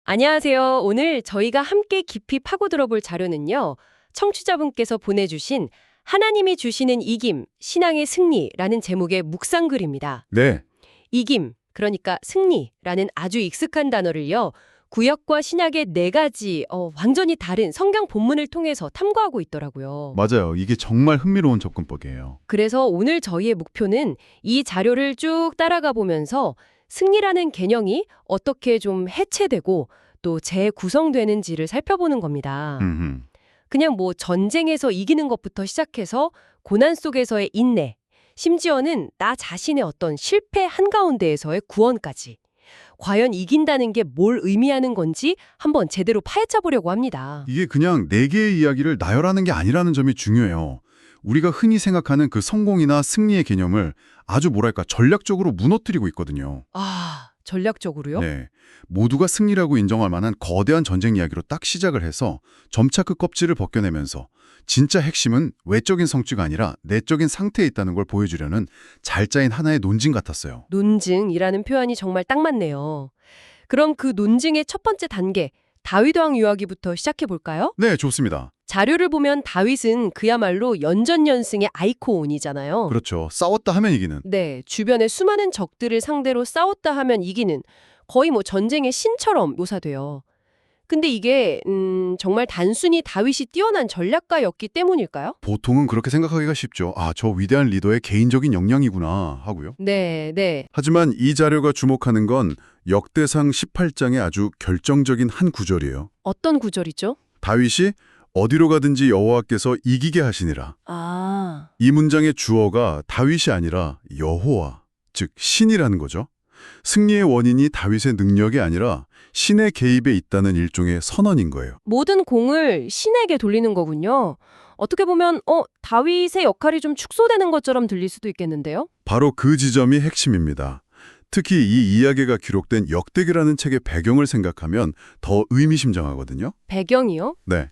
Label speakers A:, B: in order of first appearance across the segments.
A: 안녕하세요. 오늘 저희가 함께 깊이 파고 들어볼 자료는요. 청취자분께서 보내주신 하나님이 주시는 이김, 신앙의 승리라는 제목의 묵상글입니다.
B: 네,
A: 이김, 그러니까 승리라는 아주 익숙한 단어를요. 구약과 신약의 네 가지 완전히 다른 성경 본문을 통해서 탐구하고 있더라고요.
B: 맞아요. 이게 정말 흥미로운 접근법이에요.
A: 그래서 오늘 저희의 목표는 이 자료를 쭉 따라가 보면서 승리라는 개념이 어떻게 좀 해체되고 또 재구성되는지를 살펴보는 겁니다.
B: 음,
A: 그냥 뭐 전쟁에서 이기는 것부터 시작해서 고난 속에서의 인내, 심지어는 나 자신의 어떤 실패 한가운데에서의 구원까지. 과연 이긴다는 게 뭘 의미하는 건지 한번 제대로 파헤쳐 보려고 합니다.
B: 이게 그냥 네 개의 이야기를 나열하는 게 아니라는 점이 중요해요. 우리가 흔히 생각하는 그 성공이나 승리의 개념을 아주 뭐랄까 전략적으로 무너뜨리고 있거든요.
A: 아, 전략적으로요?
B: 네, 모두가 승리라고 인정할 만한 거대한 전쟁 이야기로 딱 시작을 해서 점차 그 껍질을 벗겨내면서 진짜 핵심은 외적인 성취가 아니라 내적인 상태에 있다는 걸 보여주려는 잘 짜인 하나의 논증 같았어요.
A: 논증이라는 표현이 정말 딱 맞네요. 그럼 그 논증의 첫 번째 단계, 다윗 왕 이야기부터 시작해 볼까요?
B: 네, 좋습니다.
A: 자료를 보면 다윗은 그야말로 연전연승의 아이콘이잖아요.
B: 그렇죠. 싸웠다 하면 이기는.
A: 네, 주변의 수많은 적들을 상대로 싸웠다 하면 이기는 거의 뭐 전쟁의 신처럼 묘사돼요. 근데 이게 정말 단순히 다윗이 뛰어난 전략가였기 때문일까요?
B: 보통은 그렇게 생각하기가 쉽죠. 아, 저 위대한 리더의 개인적인 역량이구나 하고요.
A: 네, 네.
B: 하지만 이 자료가 주목하는 건 역대상 18장의 아주 결정적인 한 구절이에요.
A: 어떤 구절이죠?
B: 다윗이 어디로 가든지 여호와께서 이기게 하시니라.
A: 아,
B: 이 문장의 주어가 다윗이 아니라 여호와, 즉 신이라는 거죠. 승리의 원인이 다윗의 능력이 아니라 신의 개입에 있다는 일종의 선언인 거예요.
A: 모든 공을 신에게 돌리는 거군요. 어떻게 보면 다윗의 역할이 좀 축소되는 것처럼 들릴 수도 있겠는데요?
B: 바로 그 지점이 핵심입니다. 특히 이 이야기가 기록된 역대기라는 책의 배경을 생각하면 더 의미심장하거든요.
A: 배경이요?
B: 네.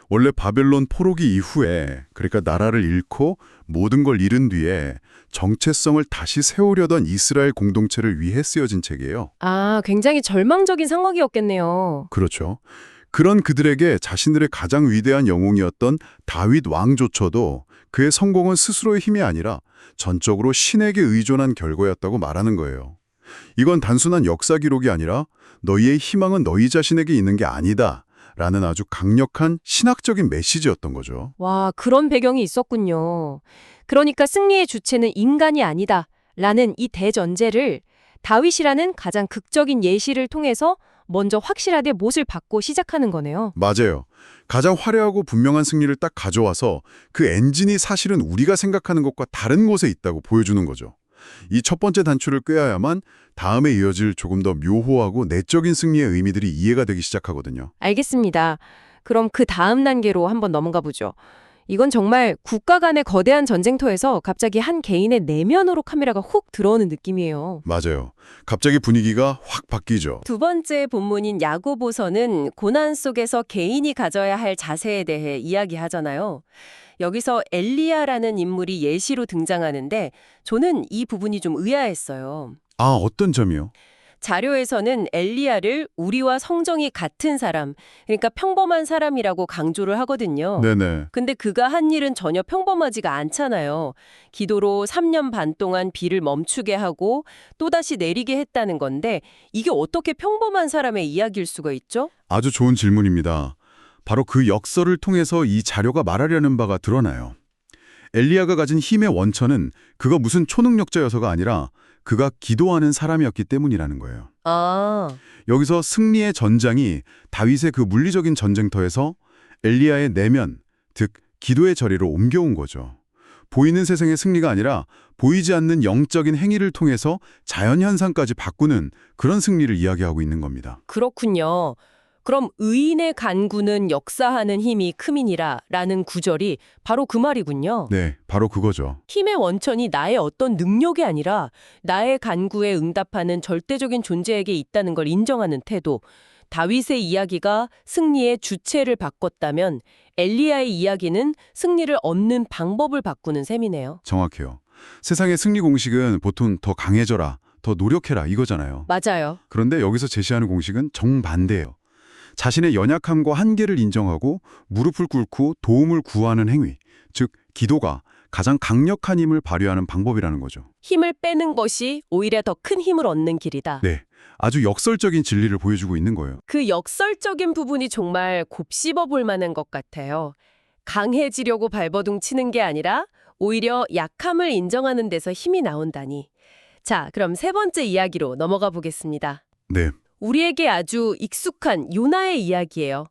B: 원래 바벨론 포로기 이후에, 그러니까 나라를 잃고 모든 걸 잃은 뒤에 정체성을 다시 세우려던 이스라엘 공동체를 위해 쓰여진 책이에요.
A: 아, 굉장히 절망적인 상황이었겠네요.
B: 그렇죠. 그런 그들에게 자신들의 가장 위대한 영웅이었던 다윗 왕조차도 그의 성공은 스스로의 힘이 아니라 전적으로 신에게 의존한 결과였다고 말하는 거예요. 이건 단순한 역사 기록이 아니라 너희의 희망은 너희 자신에게 있는 게 아니다 라는 아주 강력한 신학적인 메시지였던 거죠.
A: 와, 그런 배경이 있었군요. 그러니까 승리의 주체는 인간이 아니다 라는 이 대전제를 다윗이라는 가장 극적인 예시를 통해서 먼저 확실하게 못을 받고 시작하는 거네요.
B: 맞아요. 가장 화려하고 분명한 승리를 딱 가져와서 그 엔진이 사실은 우리가 생각하는 것과 다른 곳에 있다고 보여주는 거죠. 이 첫 번째 단추를 꿰야만 다음에 이어질 조금 더 묘호하고 내적인 승리의 의미들이 이해가 되기 시작하거든요.
A: 알겠습니다. 그럼 그 다음 단계로 한번 넘어가 보죠. 이건 정말 국가 간의 거대한 전쟁터에서 갑자기 한 개인의 내면으로 카메라가 훅 들어오는 느낌이에요.
B: 맞아요. 갑자기 분위기가 확 바뀌죠.
A: 두 번째 본문인 야고보서는 고난 속에서 개인이 가져야 할 자세에 대해 이야기하잖아요. 여기서 엘리야라는 인물이 예시로 등장하는데 저는 이 부분이 좀 의아했어요.
B: 아, 어떤 점이요?
A: 자료에서는 엘리야를 우리와 성정이 같은 사람, 그러니까 평범한 사람이라고 강조를 하거든요.
B: 네네.
A: 근데 그가 한 일은 전혀 평범하지가 않잖아요. 기도로 3년 반 동안 비를 멈추게 하고 또다시 내리게 했다는 건데 이게 어떻게 평범한 사람의 이야기일 수가 있죠?
B: 아주 좋은 질문입니다. 바로 그 역설을 통해서 이 자료가 말하려는 바가 드러나요. 엘리야가 가진 힘의 원천은 그가 무슨 초능력자여서가 아니라 그가 기도하는 사람이었기 때문이라는 거예요.
A: 아,
B: 여기서 승리의 전장이 다윗의 그 물리적인 전쟁터에서 엘리야의 내면, 즉 기도의 자리로 옮겨온 거죠. 보이는 세상의 승리가 아니라 보이지 않는 영적인 행위를 통해서 자연현상까지 바꾸는 그런 승리를 이야기하고 있는 겁니다.
A: 그렇군요. 그럼 의인의 간구는 역사하는 힘이 크민이라 라는 구절이 바로 그 말이군요.
B: 네, 바로 그거죠.
A: 힘의 원천이 나의 어떤 능력이 아니라 나의 간구에 응답하는 절대적인 존재에게 있다는 걸 인정하는 태도. 다윗의 이야기가 승리의 주체를 바꿨다면 엘리야의 이야기는 승리를 얻는 방법을 바꾸는 셈이네요.
B: 정확해요. 세상의 승리 공식은 보통 더 강해져라, 더 노력해라 이거잖아요.
A: 맞아요.
B: 그런데 여기서 제시하는 공식은 정반대예요. 자신의 연약함과 한계를 인정하고 무릎을 꿇고 도움을 구하는 행위, 즉 기도가 가장 강력한 힘을 발휘하는 방법이라는 거죠.
A: 힘을 빼는 것이 오히려 더 큰 힘을 얻는 길이다.
B: 네, 아주 역설적인 진리를 보여주고 있는 거예요.
A: 그 역설적인 부분이 정말 곱씹어 볼 만한 것 같아요. 강해지려고 발버둥 치는 게 아니라 오히려 약함을 인정하는 데서 힘이 나온다니. 자, 그럼 세 번째 이야기로 넘어가 보겠습니다.
B: 네,
A: 우리에게 아주 익숙한 요나의 이야기예요.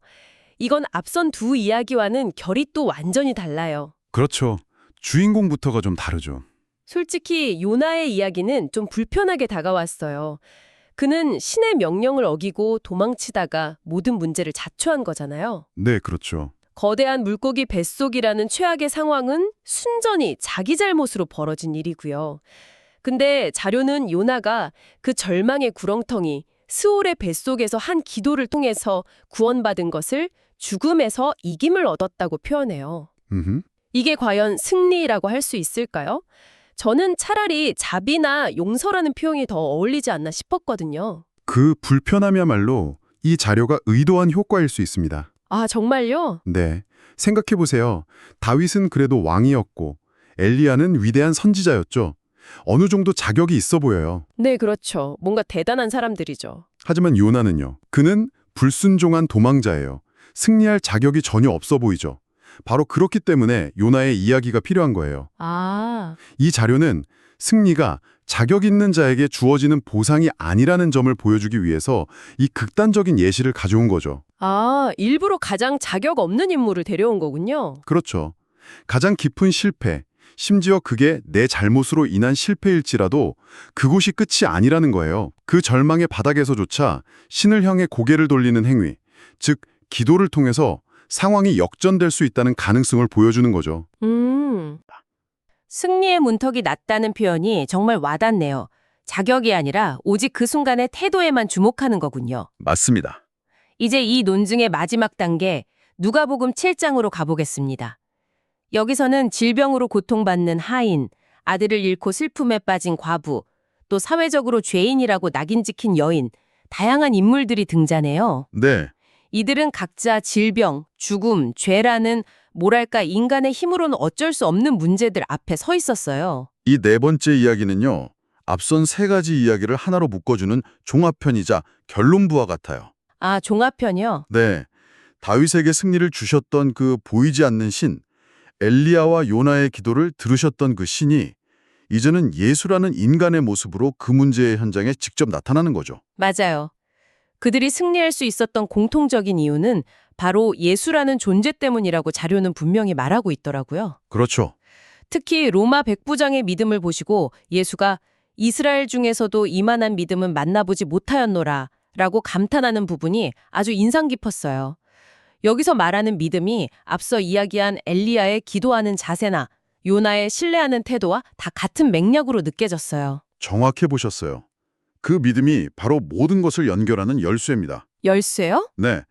A: 이건 앞선 두 이야기와는 결이 또 완전히 달라요.
B: 그렇죠. 주인공부터가 좀 다르죠.
A: 솔직히 요나의 이야기는 좀 불편하게 다가왔어요. 그는 신의 명령을 어기고 도망치다가 모든 문제를 자초한 거잖아요.
B: 네, 그렇죠.
A: 거대한 물고기 뱃속이라는 최악의 상황은 순전히 자기 잘못으로 벌어진 일이고요. 근데 자료는 요나가 그 절망의 구렁텅이 스올의 뱃속에서 한 기도를 통해서 구원받은 것을 죽음에서 이김을 얻었다고 표현해요. 이게 과연 승리라고 할 수 있을까요? 저는 차라리 자비나 용서라는 표현이 더 어울리지 않나 싶었거든요.
B: 그 불편함이야말로 이 자료가 의도한 효과일 수 있습니다.
A: 아, 정말요?
B: 네, 생각해보세요. 다윗은 그래도 왕이었고 엘리야는 위대한 선지자였죠. 어느 정도 자격이 있어 보여요.
A: 네, 그렇죠. 뭔가 대단한 사람들이죠.
B: 하지만 요나는요. 그는 불순종한 도망자예요. 승리할 자격이 전혀 없어 보이죠. 바로 그렇기 때문에 요나의 이야기가 필요한 거예요.
A: 아,
B: 이 자료는 승리가 자격 있는 자에게 주어지는 보상이 아니라는 점을 보여주기 위해서 이 극단적인 예시를 가져온 거죠.
A: 일부러 가장 자격 없는 인물을 데려온 거군요.
B: 그렇죠. 가장 깊은 실패, 심지어 그게 내 잘못으로 인한 실패일지라도 그곳이 끝이 아니라는 거예요. 그 절망의 바닥에서조차 신을 향해 고개를 돌리는 행위, 즉 기도를 통해서 상황이 역전될 수 있다는 가능성을 보여주는 거죠.
A: 승리의 문턱이 낮다는 표현이 정말 와닿네요. 자격이 아니라 오직 그 순간의 태도에만 주목하는 거군요.
B: 맞습니다.
A: 이제 이 논증의 마지막 단계, 누가복음 7장으로 가보겠습니다. 여기서는 질병으로 고통받는 하인, 아들을 잃고 슬픔에 빠진 과부, 또 사회적으로 죄인이라고 낙인 찍힌 여인, 다양한 인물들이 등장해요.
B: 네.
A: 이들은 각자 질병, 죽음, 죄라는 뭐랄까 인간의 힘으로는 어쩔 수 없는 문제들 앞에 서 있었어요.
B: 이 네 번째 이야기는요. 앞선 세 가지 이야기를 하나로 묶어주는 종합편이자 결론부와 같아요.
A: 아, 종합편이요?
B: 네. 다윗에게 승리를 주셨던 그 보이지 않는 신, 엘리야와 요나의 기도를 들으셨던 그 신이 이제는 예수라는 인간의 모습으로 그 문제의 현장에 직접 나타나는 거죠.
A: 맞아요. 그들이 승리할 수 있었던 공통적인 이유는 바로 예수라는 존재 때문이라고 자료는 분명히 말하고 있더라고요.
B: 그렇죠.
A: 특히 로마 백부장의 믿음을 보시고 예수가 이스라엘 중에서도 이만한 믿음은 만나보지 못하였노라 라고 감탄하는 부분이 아주 인상 깊었어요. 여기서 말하는 믿음이 앞서 이야기한 엘리야의 기도하는 자세나 요나의 신뢰하는 태도와 다 같은 맥락으로 느껴졌어요.
B: 정확해 보셨어요. 그 믿음이 바로 모든 것을 연결하는 열쇠입니다.
A: 열쇠요?
B: 네.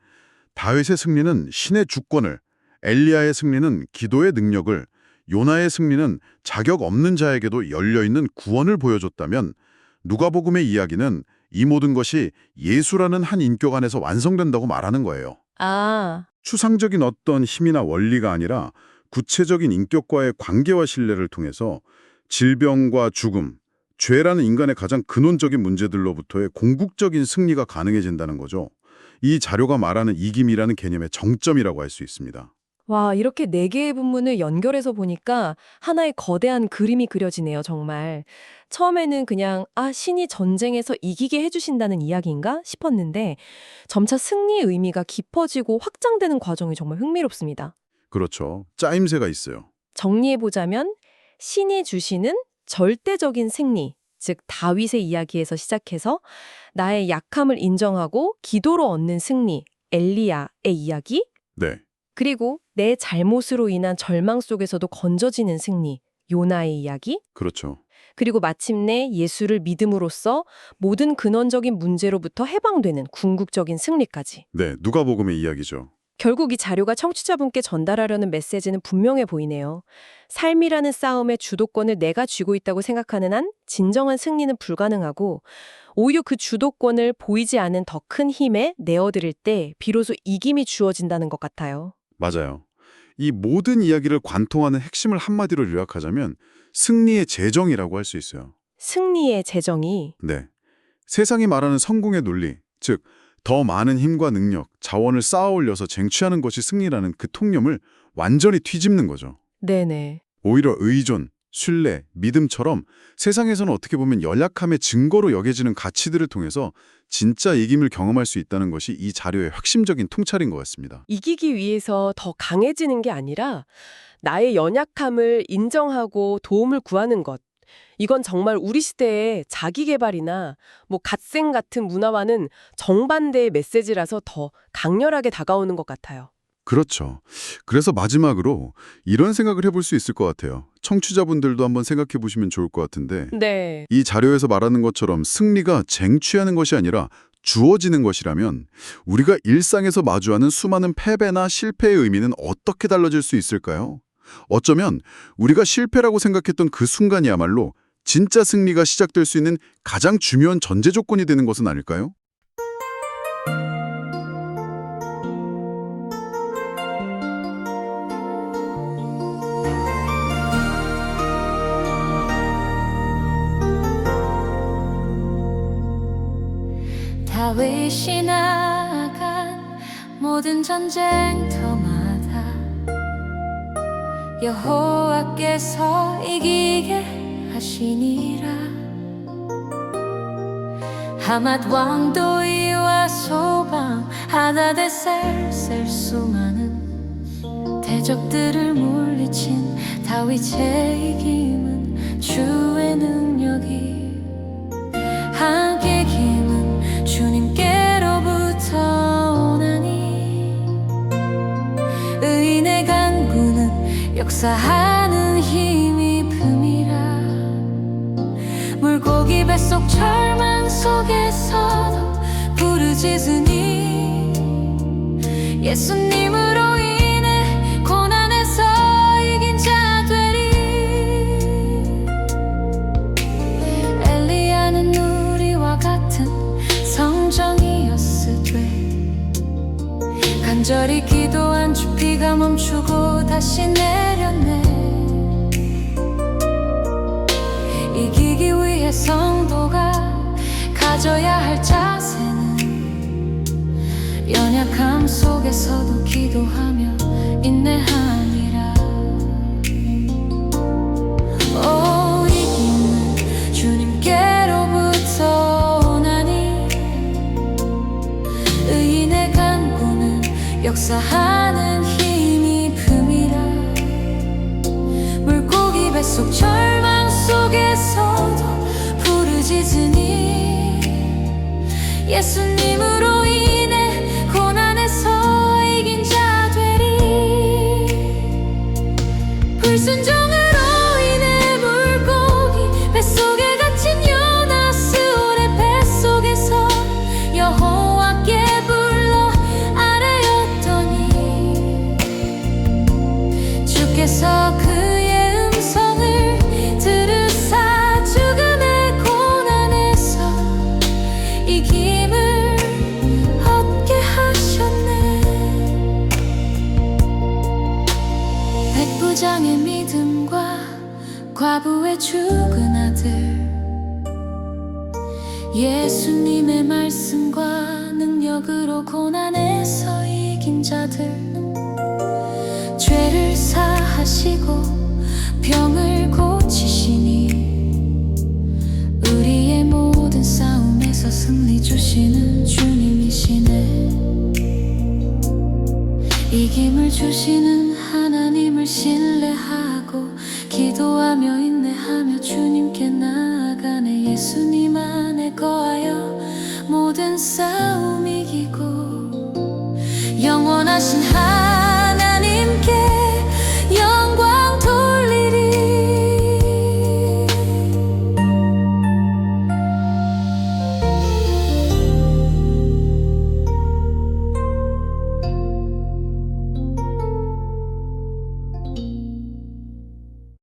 B: 다윗의 승리는 신의 주권을, 엘리야의 승리는 기도의 능력을, 요나의 승리는 자격 없는 자에게도 열려있는 구원을 보여줬다면 누가복음의 이야기는 이 모든 것이 예수라는 한 인격 안에서 완성된다고 말하는 거예요.
A: 아,
B: 추상적인 어떤 힘이나 원리가 아니라 구체적인 인격과의 관계와 신뢰를 통해서 질병과 죽음, 죄라는 인간의 가장 근원적인 문제들로부터의 궁극적인 승리가 가능해진다는 거죠. 이 자료가 말하는 이김이라는 개념의 정점이라고 할 수 있습니다.
C: 와, 이렇게 네 개의 본문을 연결해서 보니까 하나의 거대한 그림이 그려지네요, 정말. 처음에는 그냥, 신이 전쟁에서 이기게 해주신다는 이야기인가 싶었는데, 점차 승리의 의미가 깊어지고 확장되는 과정이 정말 흥미롭습니다.
B: 그렇죠. 짜임새가 있어요.
C: 정리해보자면, 신이 주시는 절대적인 승리, 즉 다윗의 이야기에서 시작해서 나의 약함을 인정하고 기도로 얻는 승리, 엘리야의 이야기,
B: 네.
C: 그리고 내 잘못으로 인한 절망 속에서도 건져지는 승리, 요나의 이야기,
B: 그렇죠.
C: 그리고 마침내 예수를 믿음으로써 모든 근원적인 문제로부터 해방되는 궁극적인 승리까지.
B: 네, 누가복음의 이야기죠.
C: 결국 이 자료가 청취자분께 전달하려는 메시지는 분명해 보이네요. 삶이라는 싸움의 주도권을 내가 쥐고 있다고 생각하는 한 진정한 승리는 불가능하고 오히려 그 주도권을 보이지 않은 더 큰 힘에 내어드릴 때 비로소 이김이 주어진다는 것 같아요.
B: 맞아요. 이 모든 이야기를 관통하는 핵심을 한마디로 요약하자면 승리의 재정이라고 할 수 있어요.
C: 승리의 재정이
B: 네. 세상이 말하는 성공의 논리, 즉 더 많은 힘과 능력, 자원을 쌓아 올려서 쟁취하는 것이 승리라는 그 통념을 완전히 뒤집는 거죠.
C: 네네.
B: 오히려 의존, 신뢰, 믿음처럼 세상에서는 어떻게 보면 연약함의 증거로 여겨지는 가치들을 통해서 진짜 이김을 경험할 수 있다는 것이 이 자료의 핵심적인 통찰인 것 같습니다.
A: 이기기 위해서 더 강해지는 게 아니라 나의 연약함을 인정하고 도움을 구하는 것. 이건 정말 우리 시대의 자기계발이나 갓생 같은 문화와는 정반대의 메시지라서 더 강렬하게 다가오는 것 같아요.
B: 그렇죠. 그래서 마지막으로 이런 생각을 해볼 수 있을 것 같아요. 청취자분들도 한번 생각해 보시면 좋을 것 같은데
A: 네.
B: 이 자료에서 말하는 것처럼 승리가 쟁취하는 것이 아니라 주어지는 것이라면 우리가 일상에서 마주하는 수많은 패배나 실패의 의미는 어떻게 달라질 수 있을까요? 어쩌면 우리가 실패라고 생각했던 그 순간이야말로 진짜 승리가 시작될 수 있는 가장 중요한 전제 조건이 되는 것은 아닐까요?
D: 다윗이 나간 모든 전쟁터마다 여호와께서 이기게 하시니라. 하맛 왕도 이와 소방 하다데셀 수많은 대적들을 물리친 다윗의 이김은 주의 능력이 함께 김은 주님께로부터 오나니 의인의 간구는 역사하는 힘이 품이라. 물고기 뱃속 절망 속에서도 부르짖으니 예수님으로 인해 고난에서 이긴 자 되리. 엘리야는 우리와 같은 성정이었으되 간절히 기도한 주 비가 멈추고 다시 내렸네. 이기기 위해 성도가 가져야 할 자세는 연약함 속에서도 기도하며 인내함이라. 오, 이김은 주님께로부터 오나니 의인의 간구는 역사하는 힘이 품이라. 물고기 뱃속 절망 속에서도 부르짖으니 예수님으로 인해 고난에서 이긴 자 되리. 불순종으로 인해 물고기 뱃속에 갇힌 요나 스올의 뱃속에서 여호와께 불러 아뢰었더니 주께서 그의 음성을 들으사 죽음의 고난에서 이김을 얻게 하셨네. 백부장의 믿음과 과부의 죽은 아들 예수님의 말씀과 능력으로 고난에서 이긴 자들 죄를 사하시고 병을 고치시니 우리의 모든 싸움에서 승리 주시는 주님이시네. 이김을 주시는 하나님을 신뢰하고 기도하며 인내하며 주님께 나아가네. 예수님 안에 거하여 모든 싸움 이기고 영원하신 하나님